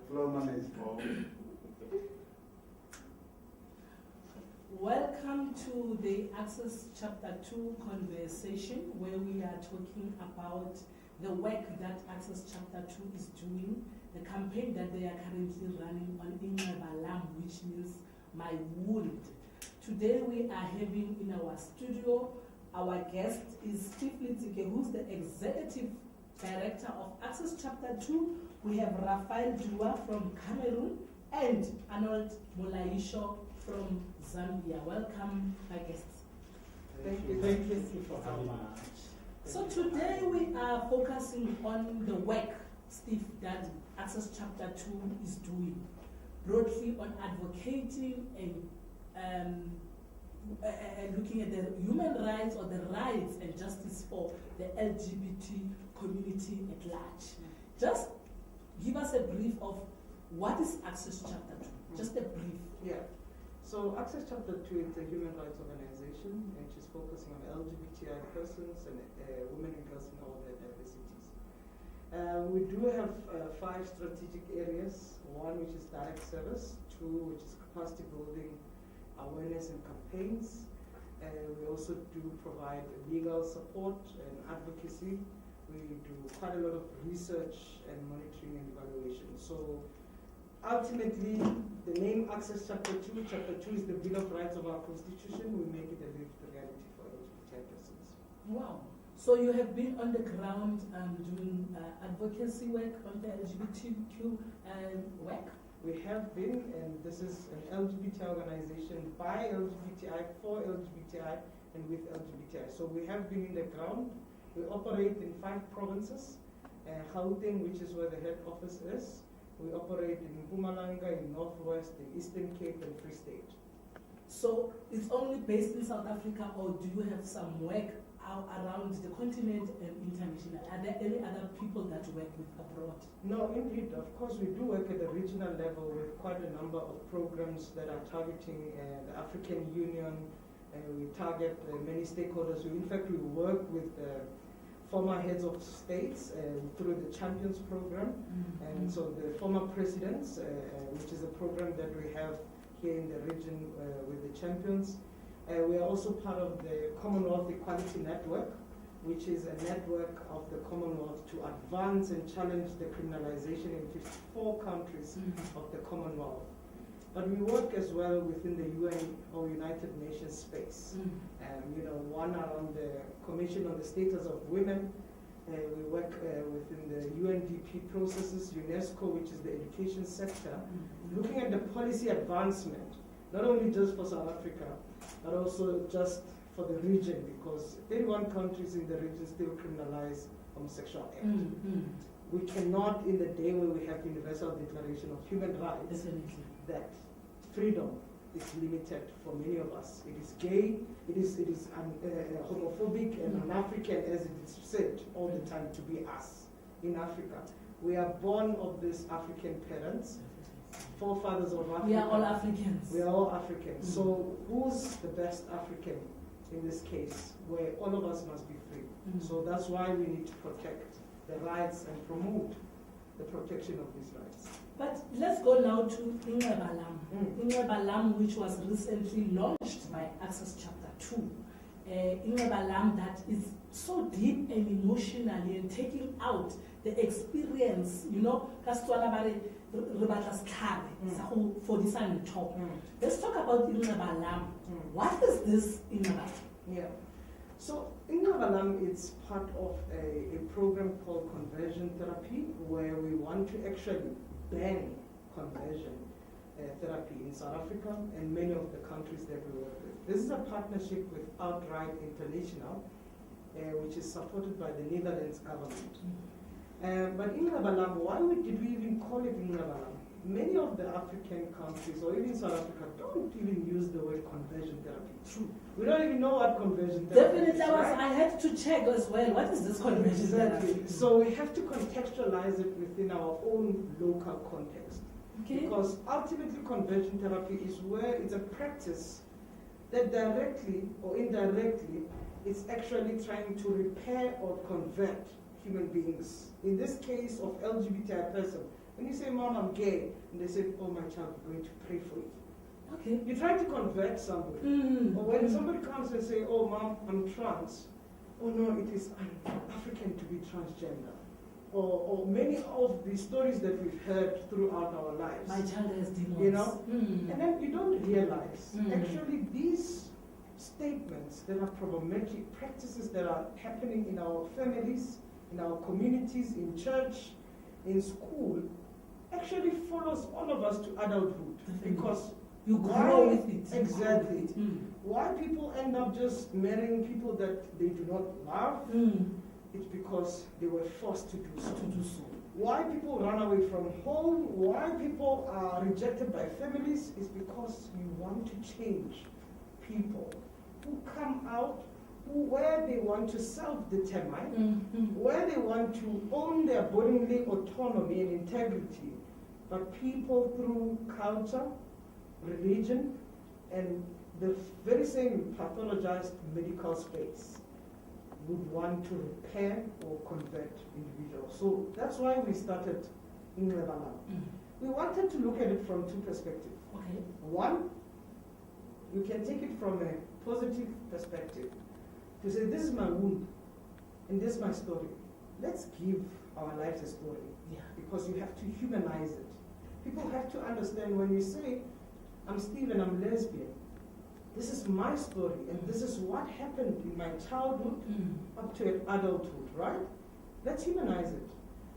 floor management. Welcome to the Access Chapter 2 conversation, where we are talking about the work that Access Chapter 2 is doing, the campaign that they are currently running on Inqeba, which means my wound. Today we are having in our studio, our guest is Steve Litzike, who's the Executive Director of Access Chapter 2. We have Rafael Dua from Cameroon and Arnold Molaisho from Zambia. Welcome, my guests. Thank you for having us. So today we are focusing on the work, Steve, that Access Chapter 2 is doing, broadly on advocating and looking at the human rights or the rights and justice for the LGBT community at large. Just give us a brief of what is Access Chapter 2, just a brief. Yeah. So Access Chapter 2 is a human rights organization, which is focusing on LGBTI persons and women and girls in all their diversities. We do have 5 strategic areas. 1, which is direct service. 2, which is capacity building, awareness and campaigns. We also do provide legal support and advocacy. We do quite a lot of research and monitoring and evaluation. So ultimately, the name Access Chapter 2, Chapter 2 is the Bill of Rights of our Constitution. We make it a lived reality for LGBTI persons. Wow. So you have been on the ground doing advocacy work on the LGBTQ work? We have been, and this is an LGBTI organization by LGBTI, for LGBTI, and with LGBTI. So we have been in the ground. We operate in 5 provinces. Gauteng, which is where the head office is. We operate in Mpumalanga, in Northwest, in Eastern Cape, and Free State. So it's only based in South Africa, or do you have some work around the continent and international? Are there any other people that work with abroad? No, indeed. Of course, we do work at the regional level with quite a number of programs that are targeting the African Union. We target many stakeholders. In fact, we work with former heads of states through the Champions program. And so the former presidents, which is a program that we have here in the region with the Champions. We are also part of the Commonwealth Equality Network, which is a network of the Commonwealth to advance and challenge the criminalization in 54 countries of the Commonwealth. But we work as well within the UN or United Nations space. One around the Commission on the Status of Women. We work within the UNDP processes, UNESCO, which is the education sector, looking at the policy advancement, not only just for South Africa, but also just for the region, because 31 countries in the region still criminalize homosexual act. We cannot, in the day where we have the Universal Declaration of Human Rights, that freedom is limited for many of us. It is gay, it is homophobic and un-African, as it is said all the time, to be us in Africa. We are born of these African parents, forefathers of Africa. We are all Africans. We are all Africans. So who's the best African in this case, where all of us must be free? So that's why we need to protect the rights and promote the protection of these rights. But let's go now to Inqeba, Inqeba, which was recently launched by Access Chapter 2. Inqeba that is so deep and emotionally and taking out the experience, let's talk about Inqeba. What is this Inqeba? Yeah. So Inqeba is part of a program called conversion therapy, where we want to actually ban conversion therapy in South Africa and many of the countries that we work with. This is a partnership with Outright International, which is supported by the Netherlands government. But Inqeba, why did we even call it Inqeba? Many of the African countries, or even South Africa, don't even use the word conversion therapy. True. We don't even know what conversion therapy is. Definitely, I had to check as well. What is this conversion therapy? So we have to contextualize it within our own local context. Okay. Because ultimately, conversion therapy is where it's a practice that directly or indirectly is actually trying to repair or convert human beings. In this case of LGBTI person, When you say, Mom, I'm gay, and they say, oh, my child, we're going to pray for you. Okay. You try to convert somebody. Or when somebody comes and say, oh, Mom, I'm trans. Oh, no, it is un-African to be transgender. Or many of the stories that we've heard throughout our lives. My child has demons. You know? And then you don't realize, actually, these statements that are problematic, practices that are happening in our families, in our communities, in church, in school, actually follows all of us to adulthood. Because you grow with it. Exactly. Why people end up just marrying people that they do not love, it's because they were forced to do so. Why people run away from home, why people are rejected by families, is because you want to change people who come out, where they want to self-determine, where they want to own their bodily autonomy and integrity, but people through culture, religion, and the very same pathologized medical space would want to repair or convert individuals. So that's why we started in Lebanon. We wanted to look at it from two perspectives. Okay. One, you can take it from a positive perspective to say, this is my wound and this is my story. Let's give our lives a story. Yeah. Because you have to humanize it. People have to understand when you say, I'm Steve and I'm lesbian, this is my story and this is what happened in my childhood up to adulthood, right? Let's humanize it.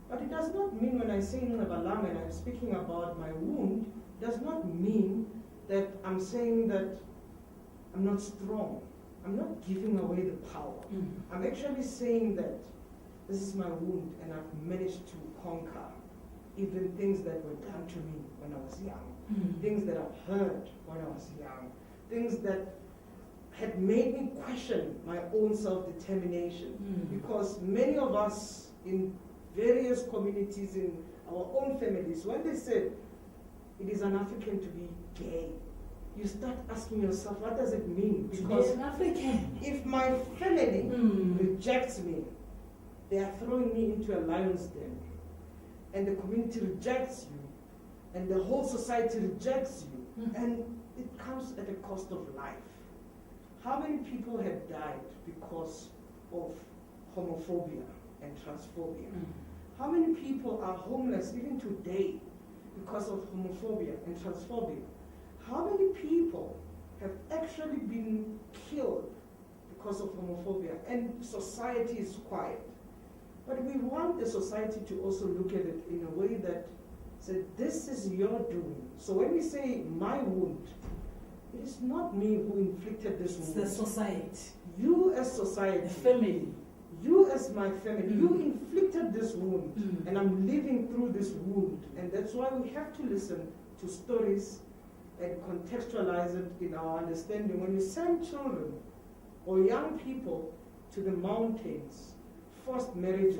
But it does not mean when I say Ngebalam and I'm speaking about my wound, does not mean that I'm saying that I'm not strong. I'm not giving away the power. I'm actually saying that this is my wound and I've managed to conquer even things that were done to me when I was young, things that I've heard when I was young, things that had made me question my own self-determination. Because many of us in various communities, in our own families, when they said it is un-African to be gay, you start asking yourself, what does it mean? Because if my family rejects me, they are throwing me into a lion's den. And the community rejects you, and the whole society rejects you, and it comes at a cost of life. How many people have died because of homophobia and transphobia? How many people are homeless even today because of homophobia and transphobia? How many people have actually been killed because of homophobia? And society is quiet. But we want the society to also look at it in a way that said, this is your doing. So when we say my wound, it is not me who inflicted this wound. It's the society. You as society. The family. You as my family. You inflicted this wound. And I'm living through this wound. And that's why we have to listen to stories and contextualize it in our understanding. When you send children or young people to the mountains, forced marriages,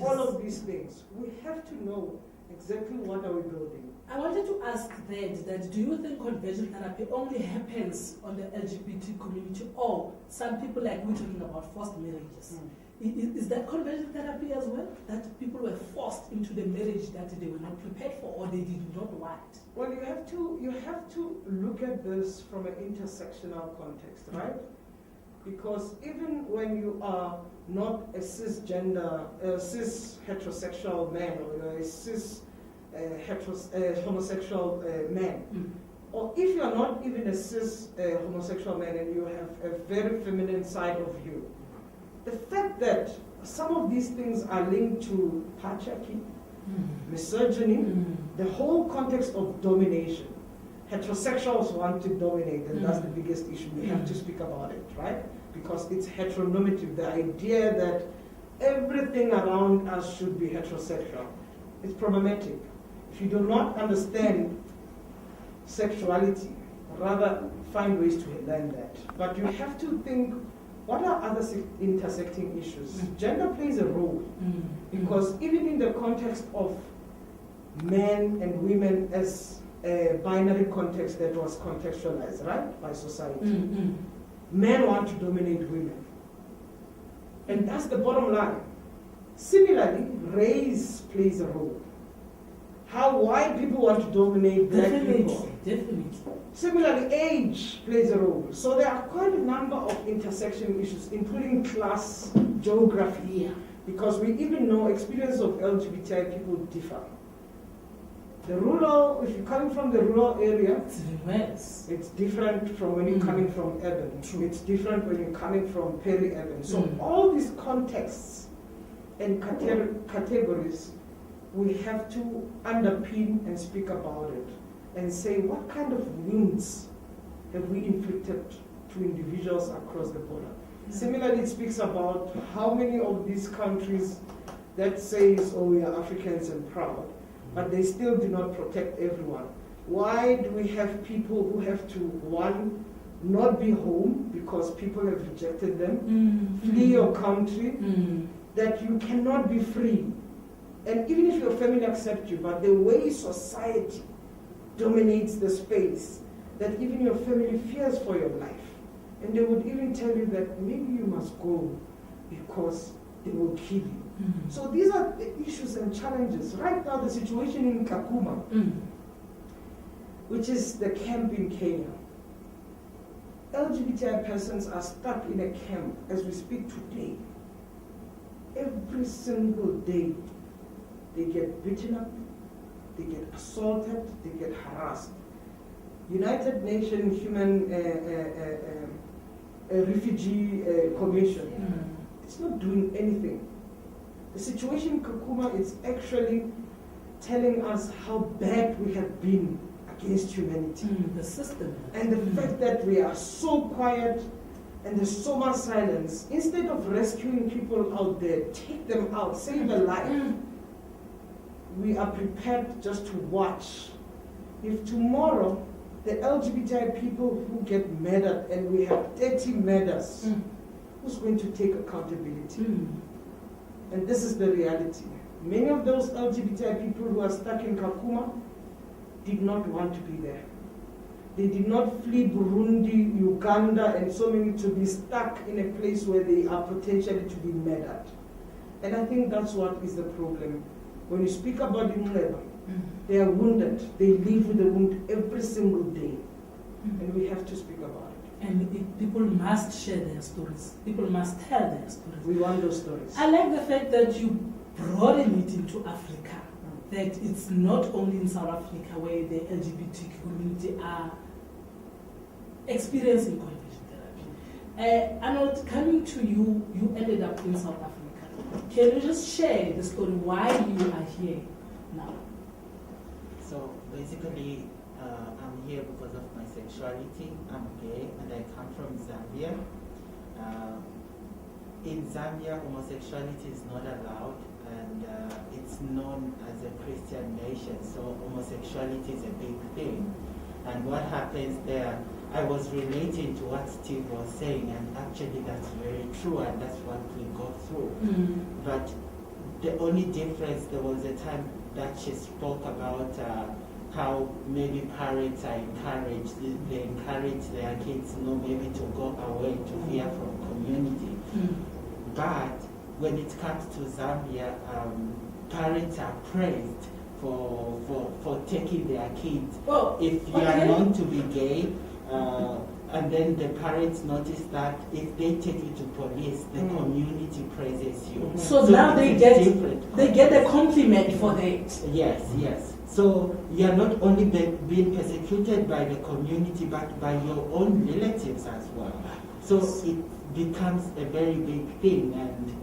all of these things, we have to know exactly what are we building. I wanted to ask that do you think conversion therapy only happens on the LGBT community, or some people like we're talking about forced marriages? Is that conversion therapy as well? That people were forced into the marriage that they were not prepared for or they did not want? Well, you have to look at this from an intersectional context, right? Because even when you are not a cisgender, cis heterosexual man, or a cis homosexual man, or if you are not even a cis homosexual man and you have a very feminine side of you, the fact that some of these things are linked to patriarchy, misogyny, the whole context of domination. Heterosexuals want to dominate, and that's the biggest issue. We have to speak about it, right? Because it's heteronormative, the idea that everything around us should be heterosexual. It's problematic. If you do not understand sexuality, rather find ways to learn that. But you have to think, what are other intersecting issues? Gender plays a role, because even in the context of men and women as a binary context that was contextualized, right, by society. Men want to dominate women. And that's the bottom line. Similarly, race plays a role. why people want to dominate black people. Definitely. Similarly, age plays a role. So there are quite a number of intersection issues, including class, geography, because we even know experience of LGBTI people differ. The rural, if you're coming from the rural area, it's different from when you're coming from urban. True. It's different when you're coming from peri-urban. So all these contexts and categories, we have to underpin and speak about it and say what kind of wounds have we inflicted to individuals across the border. Similarly, it speaks about how many of these countries that says, oh, we are Africans and proud, but they still do not protect everyone. Why do we have people who have to, one, not be home because people have rejected them, flee your country, that you cannot be free. And even if your family accepts you, but the way society dominates the space, that even your family fears for your life. And they would even tell you that maybe you must go because they will kill you. So these are the issues and challenges. Right now, the situation in Kakuma, which is the camp in Kenya, LGBTI persons are stuck in a camp as we speak today. Every single day, they get beaten up, they get assaulted, they get harassed. United Nations Human Refugee Commission, it's not doing anything. The situation in Kakuma is actually telling us how bad we have been against humanity. The system. And the fact that we are so quiet and there's so much silence, instead of rescuing people out there, take them out, save a life, we are prepared just to watch. If tomorrow the LGBTI people who get murdered, and we have 30 murders, who's going to take accountability? And this is the reality. Many of those LGBTI people who are stuck in Kakuma did not want to be there. They did not flee Burundi, Uganda, and so many to be stuck in a place where they are potentially to be murdered. And I think that's what is the problem. When you speak about Imleba, they are wounded. They live with the wound every single day. And we have to speak about it. And people must share their stories. People must tell their stories. We want those stories. I like the fact that you broaden it into Africa. That it's not only in South Africa where the LGBT community are experiencing conversion therapy. Arnold, coming to you, you ended up in South Africa. Can you just share the story why you are here now? So basically, I'm here because of my sexuality. I'm gay and I come from Zambia. In Zambia, homosexuality is not allowed, and it's known as a Christian nation, so homosexuality is a big thing. And what happens there, I was relating to what Steve was saying, and actually that's very true, and that's what we go through. But the only difference, there was a time that she spoke about how maybe parents are encouraged, they encourage their kids, maybe to go away to fear from community. But when it comes to Zambia, parents are praised for taking their kids. Well, if you are known to be gay, and then the parents notice that if they take you to police, the community praises you. So now they get a compliment for that. Yes, yes. So you are not only being persecuted by the community, but by your own relatives as well. So it becomes a very big thing. And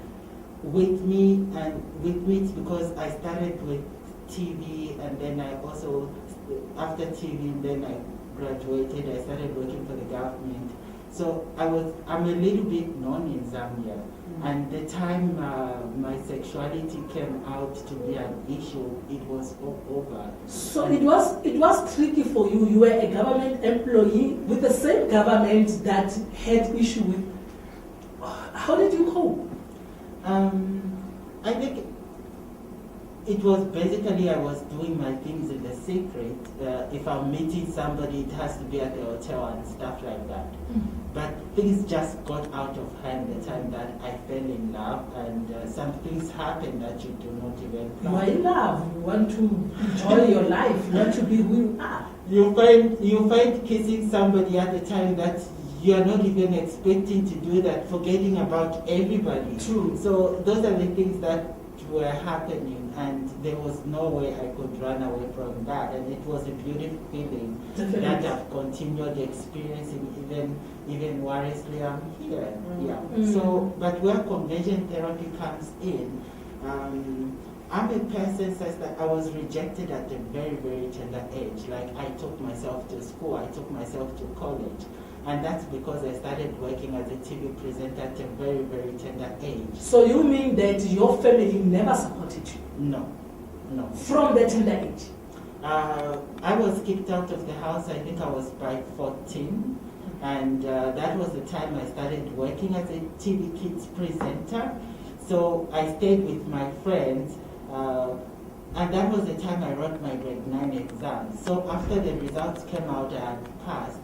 with me, it's because I started with TV, and then I also, after TV, then I graduated, I started working for the government. So I'm a little bit known in Zambia. And the time my sexuality came out to be an issue, it was over. So it was tricky for you. You were a government employee with the same government that had issue with. How did you cope? I think it was basically I was doing my things in the secret. If I'm meeting somebody, it has to be at the hotel and stuff like that. but things just got out of hand the time that I fell in love, and some things happened that you do not even You are plan. in love. You want to enjoy your life. You want to be who you are. You find kissing somebody at a time that you are not even expecting to do that, forgetting about everybody. True. So those are the things that were happening, and there was no way I could run away from that. And it was a beautiful feeling Definitely. that I've continued experiencing even wariously I'm here. Yeah. Mm. So, but where conversion therapy comes in, I'm a person such that I was rejected at a very, very tender age. Like, I took myself to school, I took myself to college. And that's because I started working as a TV presenter at a very, very tender age. So you mean that your family never supported you No, no. from the tender age? I was kicked out of the house, I think I was by 14. And that was the time I started working as a TV kids presenter. So I stayed with my friends. And that was the time I wrote my grade 9 exam. So after the results came out, I had passed.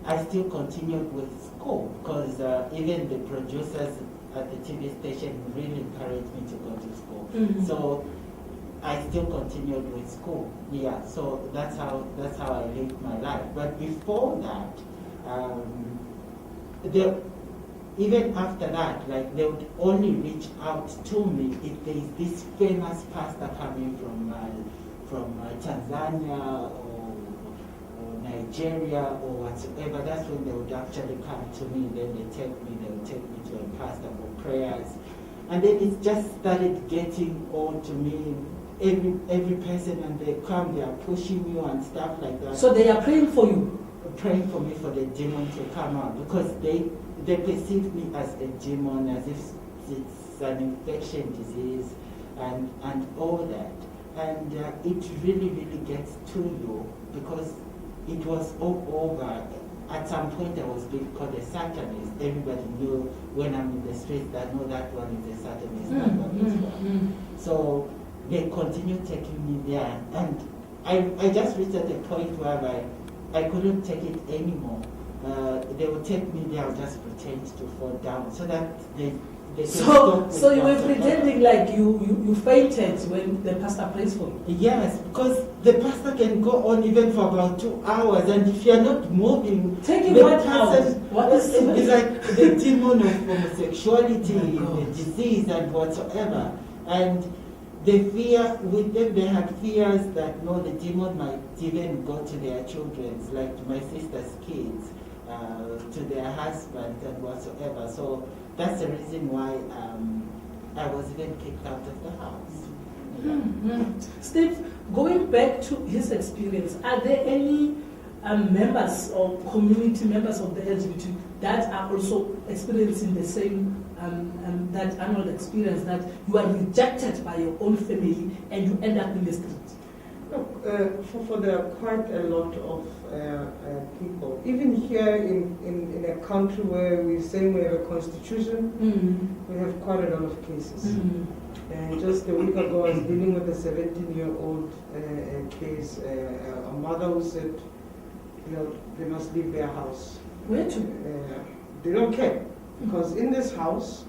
I still continued with school because even the producers at the TV station really encouraged me to go to school. Mhm. So I still continued with school. Yeah, so that's how I lived my life. But before that, even after that, like, they would only reach out to me if there is this famous pastor coming from Tanzania or Nigeria or whatsoever. That's when they would actually come to me. Then they would take me to a pastor for prayers, and then it just started getting on to me. Every person, and they come, they are pushing you and stuff like that. So they are praying for you. Praying for me for the demon to come out, because they perceive me as a demon, as if it's an infection disease and all that. And it really, really gets to you, because it was all over. At some point I was being called a satanist. Everybody knew when I'm in the streets that, no, that one is a satanist, that one is one. So they continued taking me there, and I just reached at a point where I couldn't take it anymore. They would take me there, I would just pretend to fall down, so that they can stop with So you were that. pretending like you fainted when the pastor prays for you? Yes, because the pastor can go on even for about 2 hours, and if you're not moving, Taking the what out? What is it's like the demon of homosexuality, Oh my God. the disease, and whatsoever. And the fear with them, they had fears that, no, the demon might even go to their children's, like to my sister's kids, to their husbands and whatsoever. So that's the reason why I was even kicked out of the house. Yeah. Steve, going back to his experience, are there any members or community members of the LGBT that are also experiencing the same that annual experience, that you are rejected by your own family and you end up in the street? Look, for there are quite a lot of people. Even here in a country where we say we have a constitution, we have quite a lot of cases. And just a week ago, I was dealing with a 17-year-old case, a mother who said, they must leave their house. Where to? They don't care, because in this house,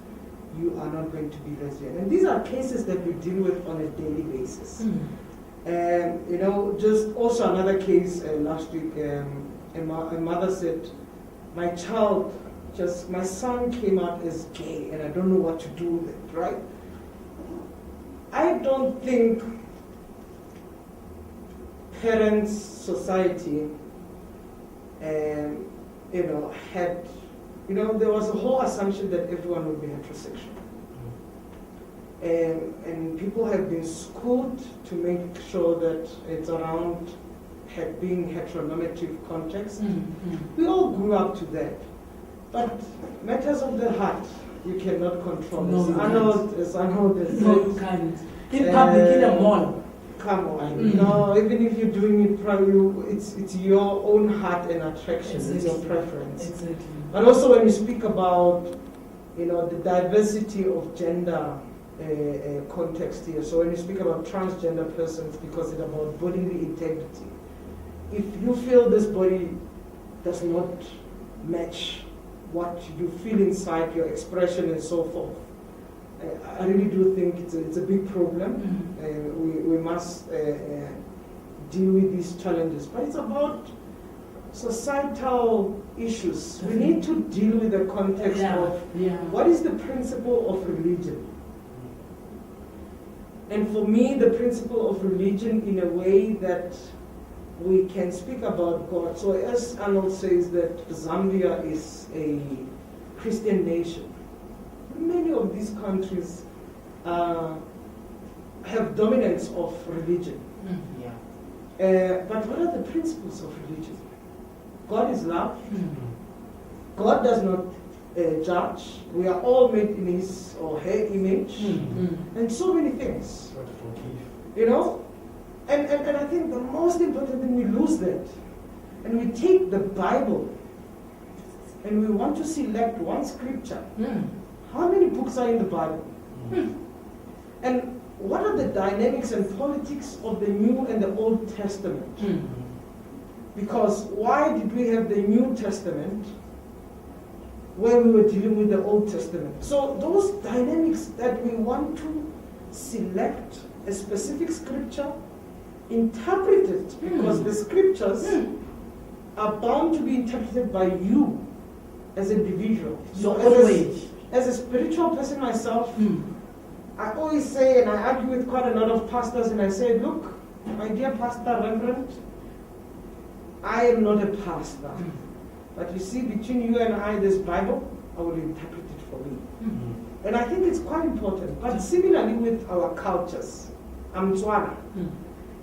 you are not going to be lesbian. And these are cases that we deal with on a daily basis. Just also another case last week, a mother said, my son came out as gay and I don't know what to do with it, right? I don't think parents, society, had, there was a whole assumption that everyone would be heterosexual. And people have been schooled to make sure that it's around being heteronormative context. We all grew up to that. But matters of the heart, you cannot control. No, As Arnold has No, said, you can't. In public, in a mall. come on. Even if you're doing it private, it's your own heart and attraction, it's your preference. Exactly. But also when you speak about, the diversity of gender context here. So when you speak about transgender persons, because it's about bodily integrity. If you feel this body does not match what you feel inside, your expression and so forth. I really do think it's a big problem. We must deal with these challenges. But it's about societal issues. We need to deal with the context of what is the principle of religion. And for me, the principle of religion in a way that we can speak about God. So as Arnold says that Zambia is a Christian nation, many of these countries have dominance of religion. But what are the principles of religion? God is love. God does not judge. We are all made in his or her image. And so many things. You know? And I think the most important thing, we lose that. And we take the Bible and we want to select one scripture. How many books are in the Bible? And what are the dynamics and politics of the New and the Old Testament? Because why did we have the New Testament when we were dealing with the Old Testament? So those dynamics that we want to select a specific scripture, interpret it, because the scriptures are bound to be interpreted by you as an individual. So as a spiritual person myself, I always say, and I argue with quite a lot of pastors, and I say, look, my dear pastor, reverend, I am not a pastor. But you see, between you and I, this Bible, I will interpret it for me. And I think it's quite important. But similarly with our cultures, I'm Tswana.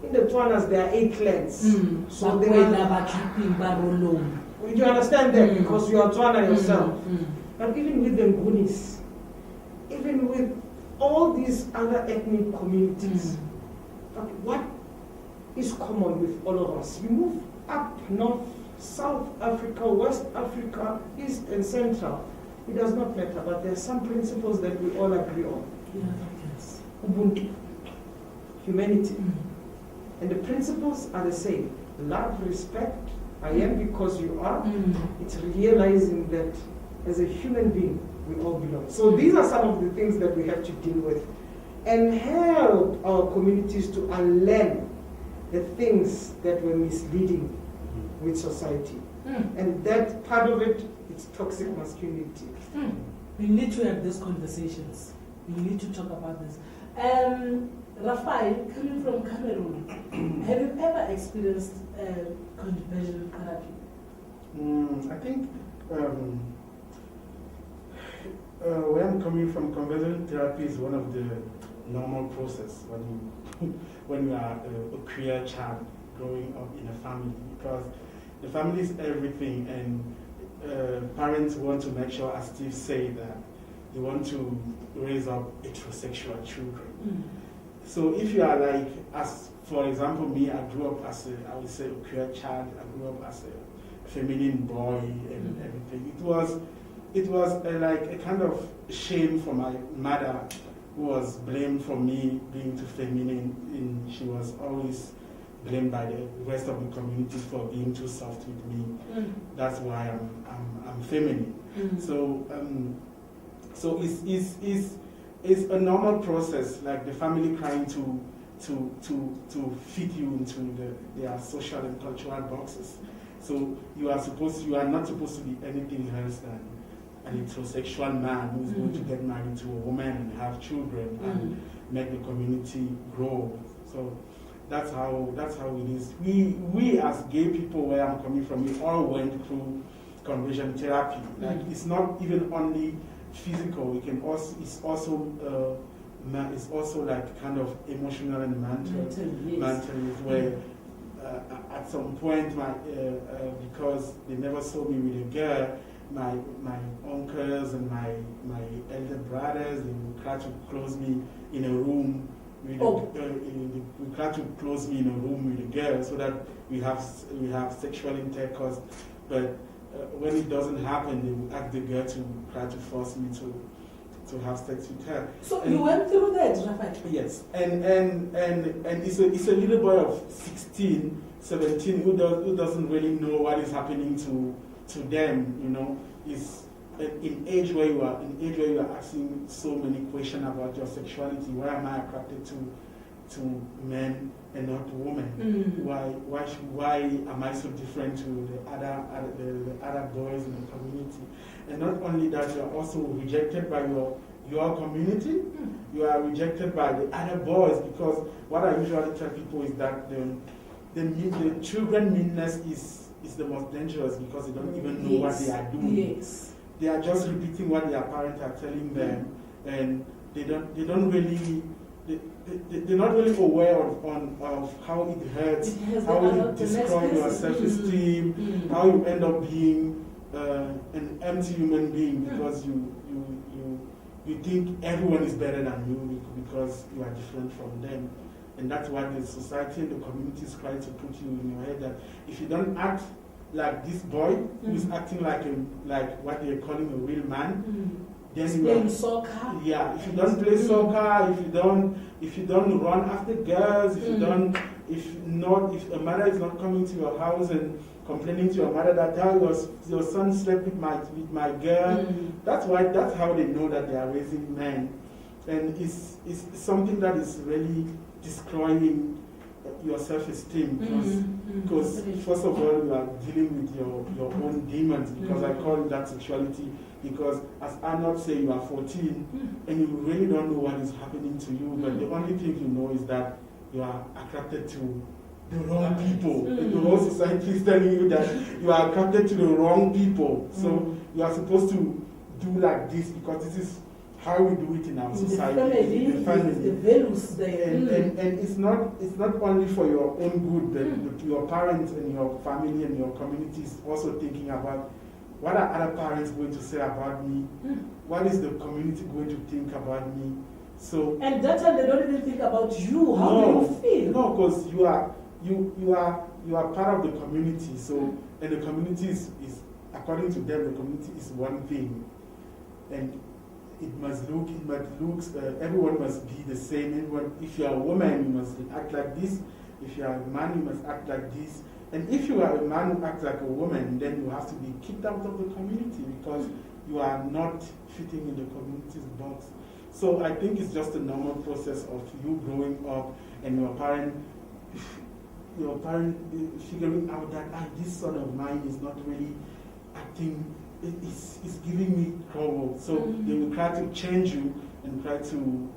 In the Tswanas, there are 8 clans. So they are, do you understand that? Because you are Tswana yourself. But even with the Ngunis, even with all these other ethnic communities, but what is common with all of us? You move up north, South Africa, West Africa, East and Central. It does not matter, but there are some principles that we all agree on. Ubuntu, humanity. And the principles are the same. Love, respect, I am because you are. It's realizing that as a human being, we all belong. So these are some of the things that we have to deal with and help our communities to unlearn the things that were misleading with society. And that part of it, it's toxic masculinity. We need to have these conversations. We need to talk about this. Rafael, coming from Cameroon, have you ever experienced conversion therapy? I think where I'm coming from, conversion therapy is one of the normal process when you are a queer child growing up in a family, because the family is everything, and parents want to make sure, as Steve said, that they want to raise up heterosexual children. So if you are like, as for example me, I grew up as I would say a queer child. I grew up as a feminine boy and everything. It was like a kind of shame for my mother, who was blamed for me being too feminine, and she was always blamed by the rest of the community for being too soft with me. That's why I'm feminine. So it's a normal process, like the family trying to fit you into their social and cultural boxes. So you are not supposed to be anything else than an heterosexual man who is going to get married to a woman and have children and make the community grow. So that's how it is. We as gay people, where I'm coming from, we all went through conversion therapy. Like it's not even only physical. It's also like kind of emotional and mental, where at some point because they never saw me with a girl, my uncles and my elder brothers, they would try to close me in a room with we try to close me in a room with a girl so that we have sexual intercourse, but when it doesn't happen, they would ask the girl to try to force me to have sex with her. So you went through that, Rafael? Yes, and it's a little boy of 16, 17 who doesn't really know what is happening to to them, you know, is in age where you are asking so many questions about your sexuality. Why am I attracted to men and not to women? Why am I so different to the other boys in the community? And not only that, you are also rejected by your community. You are rejected by the other boys, because what I usually tell people is that the children meanness is the most dangerous, because they don't even know what they are doing. Yes. They are just repeating what their parents are telling them, and they're not really aware of how it hurts, how it destroys your self-esteem, how you end up being an empty human being, because you think everyone is better than you because you are different from them. And that's what the society and the community is trying to put you in your head, that if you don't act like this boy who is acting like what they're calling a real man, then you playing soccer. Yeah, if you don't play soccer, if you don't run after girls, if a mother is not coming to your house and complaining to your mother that your son slept with my girl, that's how they know that they are raising men. And it's something that is really destroying your self-esteem, because first of all, you are dealing with your own demons, because I call that sexuality, because as Arnold said, you are 14 and you really don't know what is happening to you, but the only thing you know is that you are attracted to the wrong people. And the whole society is telling you that you are attracted to the wrong people. So you are supposed to do like this, because this is how we do it in our society, the family, the values there. And it's not only for your own good, but your parents and your family and your community is also thinking about, what are other parents going to say about me? What is the community going to think about me? So, and that time they don't even think about you. How do you feel? No, because you are part of the community. So, and the community is according to them, the community is one thing, and everyone must be the same. Everyone, if you are a woman, you must act like this. If you are a man, you must act like this. And if you are a man who acts like a woman, then you have to be kicked out of the community, because you are not fitting in the community's box. So I think it's just a normal process of you growing up and your parent figuring out that this son of mine is not really acting, it's giving me trouble. So they will try to change you and try to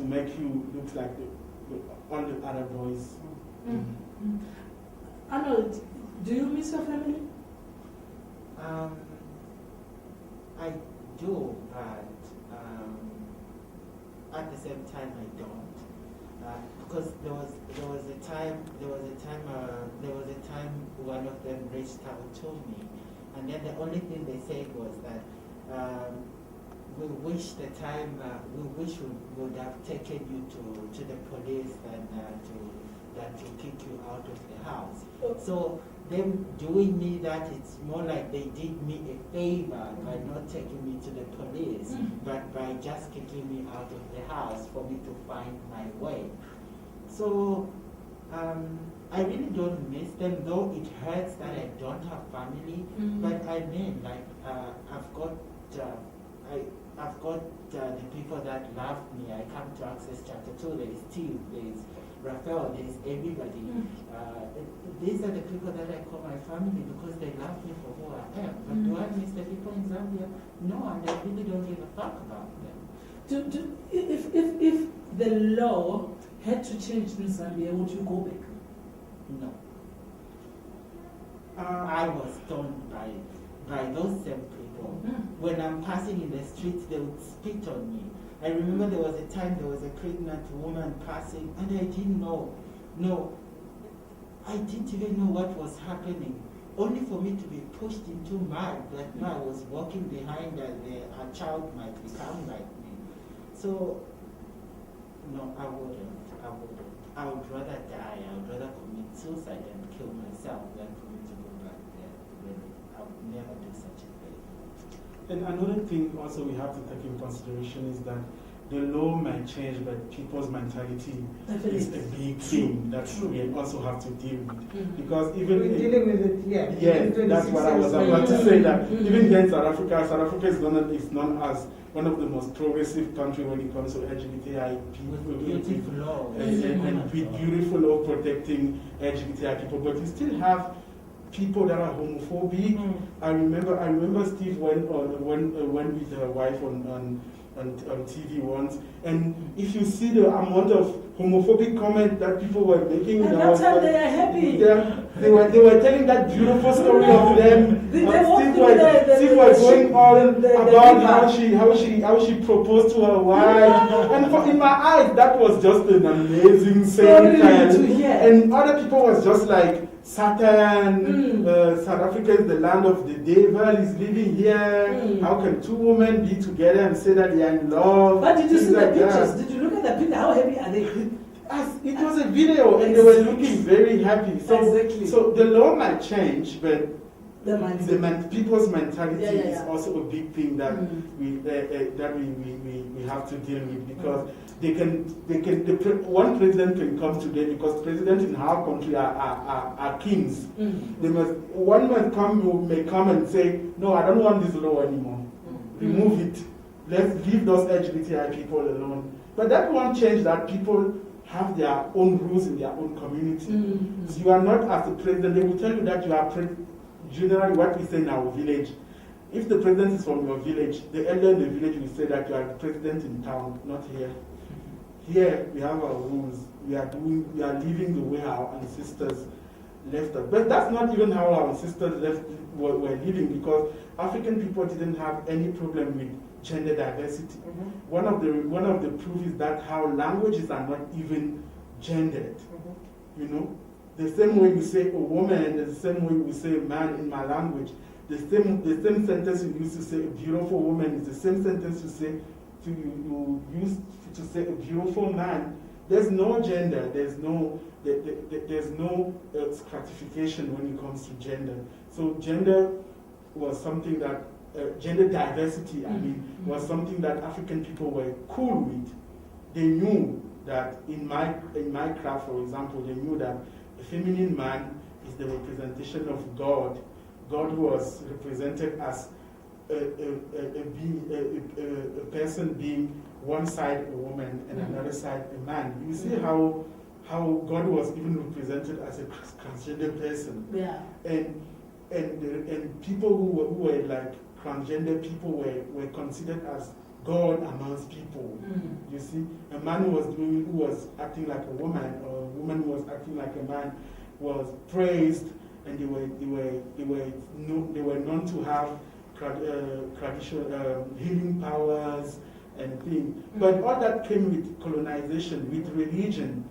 make you look like all the other boys. Arnold, do you miss your family? I do, but at the same time I don't, because there was a time one of them reached out to me, and then the only thing they said was that we wish we would have taken you to the police than to kick you out of the house. So them doing me that, it's more like they did me a favor by not taking me to the police, but by just kicking me out of the house for me to find my way. So I really don't miss them, though it hurts that I don't have family. But I mean, like I've got the people that love me. I come to Access Chapter 2. There is Steve, there is Raphael, there is everybody. These are the people that I call my family, because they love me for who I am. But do I miss the people in Zambia? No, and I really don't give a fuck about them. If the law had to change in Zambia, would you go back? No. I was stoned by those same people. When I'm passing in the streets, they would spit on me. I remember there was a time there was a pregnant woman passing, and I didn't know. No, I didn't even know what was happening. Only for me to be pushed into mud that now I was walking behind her, a child might become like me. So, no, I wouldn't. I would rather die. I would rather commit suicide and kill myself than for me to go back there. Really, I would never do such a thing. And another thing also we have to take in consideration is that the law might change, but people's mentality Definitely. is a big thing that we also have to deal with. Because even We're dealing with it, yeah, that's what I was about to say. That even here in South Africa is known as one of the most progressive countries when it comes to LGBTI people. With beautiful law. And with beautiful law protecting LGBTI people, but you still have people that are homophobic. I remember Steve went with her wife on TV once, and if you see the amount of homophobic comment that people were making, and that time they are happy. They were telling that beautiful story of them. Steve was going on about how she proposed to her wife, and in my eyes that was just an amazing thing. And other people was just like, Satan, South Africa is the land of the devil, is living here. How can two women be together and say that they are in love? But did you see like the pictures? That. Did you look at the picture? How happy are they? It was a video and they were looking very happy. So the law might change, but people's mentality is also a big thing that we have to deal with, because one president can come today, because presidents in our country are kings. One may come and say, no, I don't want this law anymore. Remove it. Let's leave those LGBTI people alone. But that won't change that people have their own rules in their own community. So you are not, as a president, they will tell you that you are generally what we say in our village. If the president is from your village, the elder in the village will say that you are the president in town, not here. Here we have our rules. We are living the way our ancestors left us. But that's not even how our ancestors were living, because African people didn't have any problem with gender diversity. One of the proof is that how languages are not even gendered. You know, the same way we say a woman, the same way we say a man in my language. The same sentence you used to say a beautiful woman is the same sentence you use to say a beautiful man. There's no gender. There's no stratification when it comes to gender. So gender was something that gender diversity, was something that African people were cool with. They knew that in my craft, for example, they knew that a feminine man is the representation of God. God was represented as a person being one side a woman and another side a man. You see how God was even represented as a transgender person. Yeah. And people who were like transgender people were considered as God amongst people. You see, a man who was acting like a woman, or a woman who was acting like a man, was praised, and they were known to have traditional healing powers and things. But all that came with colonization, with religion.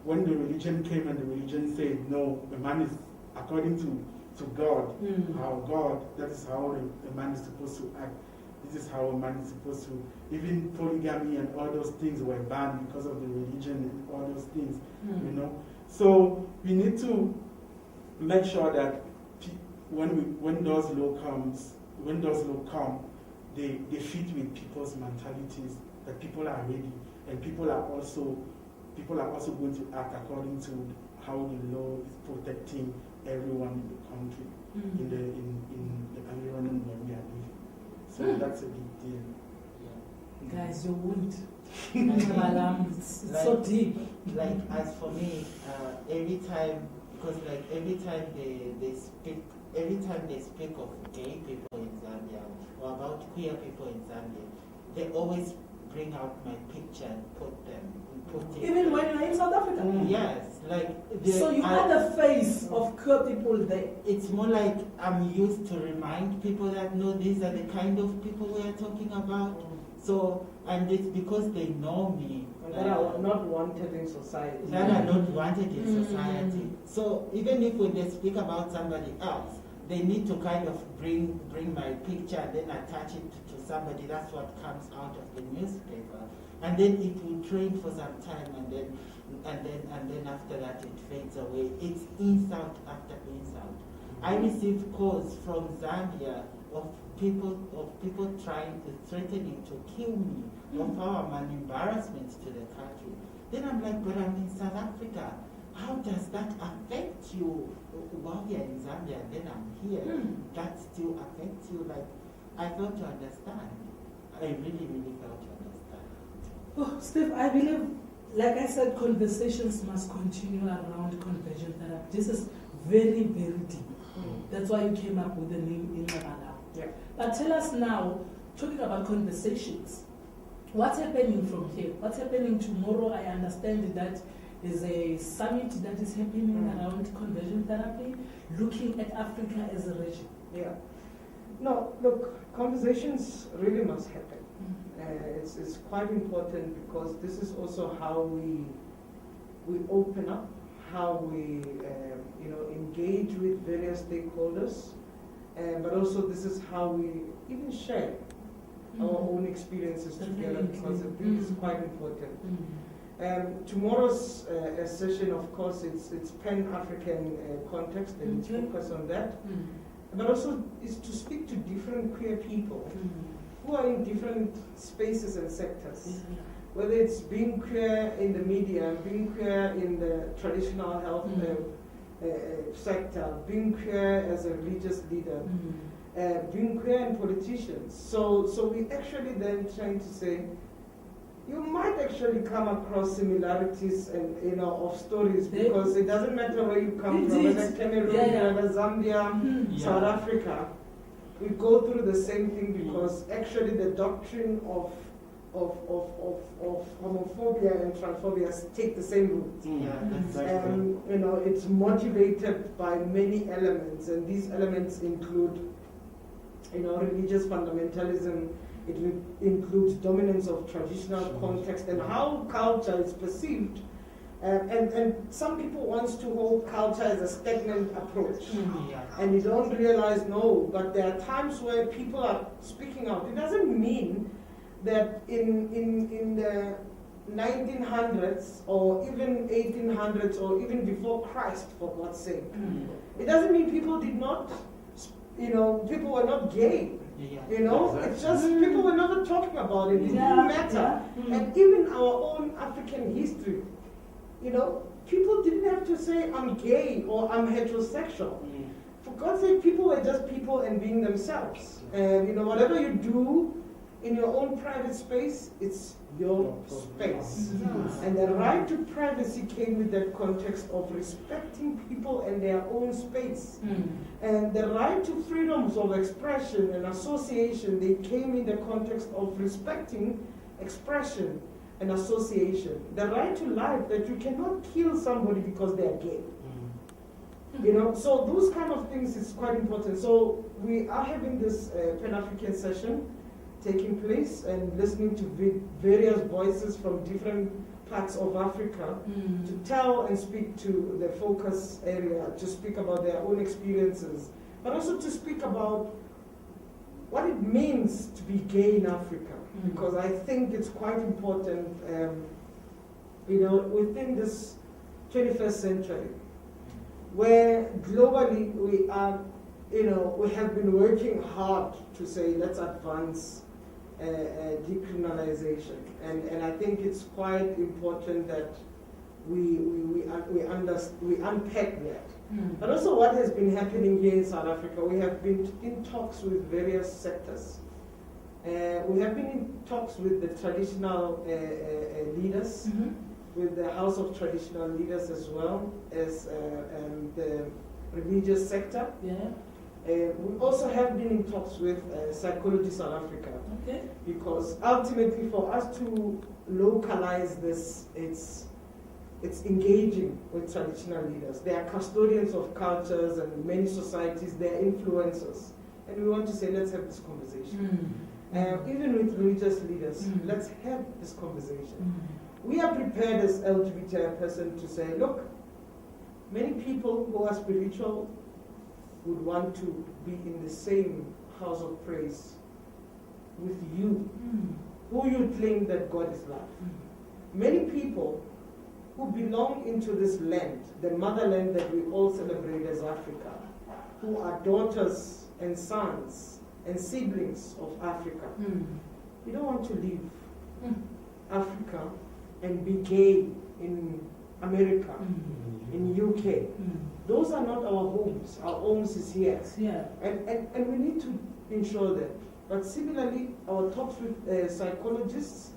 When the religion came and the religion said, no, a man is according to God, that is how a man is supposed to act. This is how a man is supposed to, even polygamy and all those things were banned because of the religion and all those things, you know. So we need to make sure that when those laws come, they fit with people's mentalities, that people are ready, and people are also going to act according to how the law is protecting everyone in the country, in the environment where we are living. So that's a big deal. Guys, you wound. It's so deep. Like, as for me, every time they speak of gay people in Zambia or about queer people in Zambia, they always bring out my picture and put it. Even when you're in South Africa? Yes. So you are the face of queer people there. It's more like I'm used to remind people that, no, these are the kind of people we are talking about. So, and it's because they know me. That are not wanted in society. That are not wanted in society. So even if when they speak about somebody else, they need to kind of bring my picture and then attach it to somebody. That's what comes out of the newspaper. And then it will trend for some time, and then after that it fades away. It's insult after insult. I received calls from Zambia of people trying to threatening to kill me, of how I'm an embarrassment to the country. Then I'm like, but I'm in South Africa. How does that affect you while you're in Zambia and then I'm here? That still affects you? Like, I failed to understand. I really, really failed to understand. Oh, Steve, I believe, like I said, conversations must continue around conversion therapy. This is very, very deep. That's why you came up with the name in Nabala. Yeah. But tell us now, talking about conversations, what's happening from here? What's happening tomorrow? I understand that there's a summit that is happening around conversion therapy, looking at Africa as a region. Yeah. No, look, conversations really must happen. It's quite important because this is also how we open up, how we engage with various stakeholders, but also this is how we even share our own experiences together, because I think it's quite important. Tomorrow's session, of course, it's Pan-African context, and it's focused on that, but also is to speak to different queer people who are in different spaces and sectors. Whether it's being queer in the media, being queer in the traditional health sector, being queer as a religious leader, being queer in politicians. So we actually then trying to say, you might actually come across similarities and of stories, because it doesn't matter where you come from, whether Cameroon, whether Zambia, South Africa, we go through the same thing, because actually the doctrine of homophobia and transphobia take the same route. It's motivated by many elements, and these elements include, religious fundamentalism. It includes dominance of traditional context and how culture is perceived. And some people want to hold culture as a stagnant approach. And you don't realize, no, but there are times where people are speaking out. It doesn't mean that in the 1900s or even 1800s or even before Christ, for God's sake, it doesn't mean people did not, people were not gay. It's just people were never talking about it. It didn't matter. And even our own African history, people didn't have to say I'm gay or I'm heterosexual. For God's sake, people were just people and being themselves. And whatever you do in your own private space, it's your space. And the right to privacy came with that context of respecting people and their own space. And the right to freedoms of expression and association, they came in the context of respecting expression and association. The right to life, that you cannot kill somebody because they are gay. So those kind of things is quite important. So we are having this Pan-African session taking place and listening to various voices from different parts of Africa to tell and speak to the focus area, to speak about their own experiences, but also to speak about what it means to be gay in Africa, because I think it's quite important, within this 21st century, where globally we are, we have been working hard to say, let's advance decriminalization, and I think it's quite important that we unpack that. But also what has been happening here in South Africa, we have been in talks with various sectors. We have been in talks with the traditional leaders, with the House of Traditional Leaders, as well as the religious sector. We also have been in talks with Psychology South Africa, because ultimately for us to localize this, it's engaging with traditional leaders. They are custodians of cultures and many societies, they are influencers. And we want to say, let's have this conversation. Even with religious leaders, let's have this conversation. We are prepared as LGBTI person to say, look, many people who are spiritual would want to be in the same house of praise with you, who you claim that God is love. Many people who belong into this land, the motherland that we all celebrate as Africa, who are daughters and sons and siblings of Africa. You don't want to leave Africa and be gay in America, in UK. Those are not our homes. Our homes is here. Yeah. And we need to ensure that. But similarly, our talks with psychologists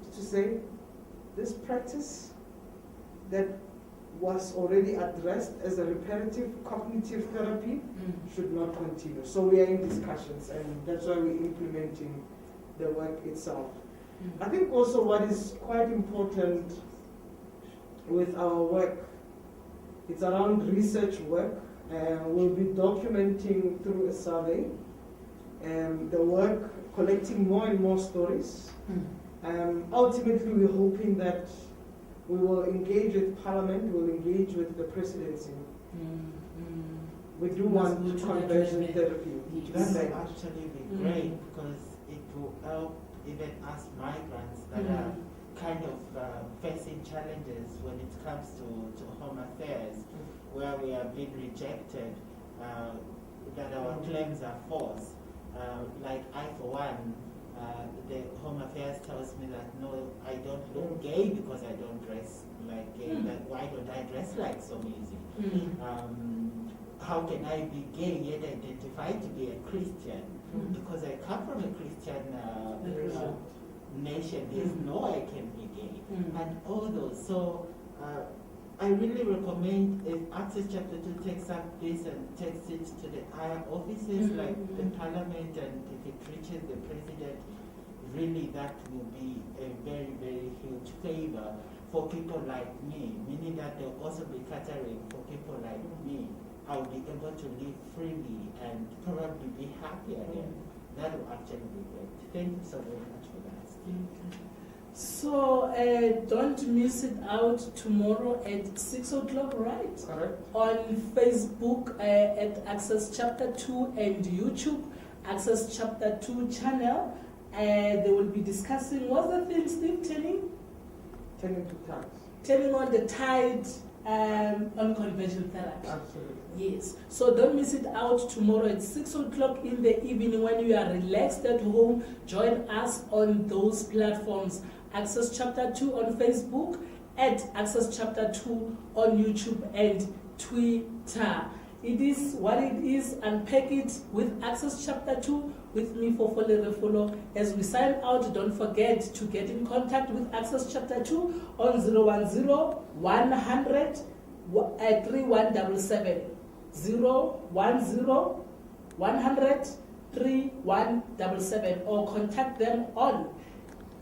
is to say this practice that was already addressed as a reparative cognitive therapy should not continue. So we are in discussions, and that's why we're implementing the work itself. I think also what is quite important with our work, it's around research work. We'll be documenting through a survey the work, collecting more and more stories. Ultimately, we're hoping that we will engage with Parliament, we'll engage with the presidency. We do want conversion therapy. That will actually be great because it will help even us migrants that are kind of facing challenges when it comes to home affairs, where we are being rejected, that our claims are false. Like I, for one, the Home Affairs tells me that no, I don't look gay because I don't dress like gay. That why don't I dress like so easy? How can I be gay yet identify to be a Christian? Because I come from a Christian nation. There's no I can be gay, and all those. So I really recommend if Access Chapter 2 takes up this and takes it to the higher offices like the Parliament, and if it reaches the President, really that will be a very, very huge favor for people like me, meaning that they'll also be catering for people like me. I'll be able to live freely and probably be happy again. That will actually be great. Thank you so very much for that. So don't miss it out tomorrow at 6 o'clock, right? Correct. On Facebook at Access Chapter 2 and YouTube, Access Chapter 2 channel. They will be discussing, what's the thing, Steve, Turning to tax. telling on the tide on conversion therapy. Absolutely. Yes. So don't miss it out tomorrow at 6 o'clock in the evening when you are relaxed at home. Join us on those platforms. Access Chapter 2 on Facebook, at Access Chapter 2 on YouTube and Twitter. It is what it is. Unpack it with Access Chapter 2 with me, Fofole Refolo. As we sign out, don't forget to get in contact with Access Chapter 2 on 010 100 3177. 010 100 3177, or contact them on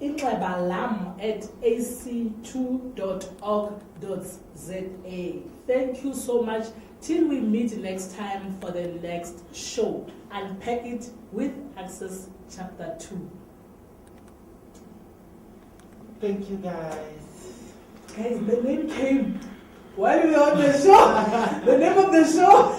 inqebalam@ac2.org.za. Thank you so much. Till we meet next time for the next show. Unpack it with Access Chapter 2. Thank you, guys. Guys, the name came while we were on the show. The name of the show.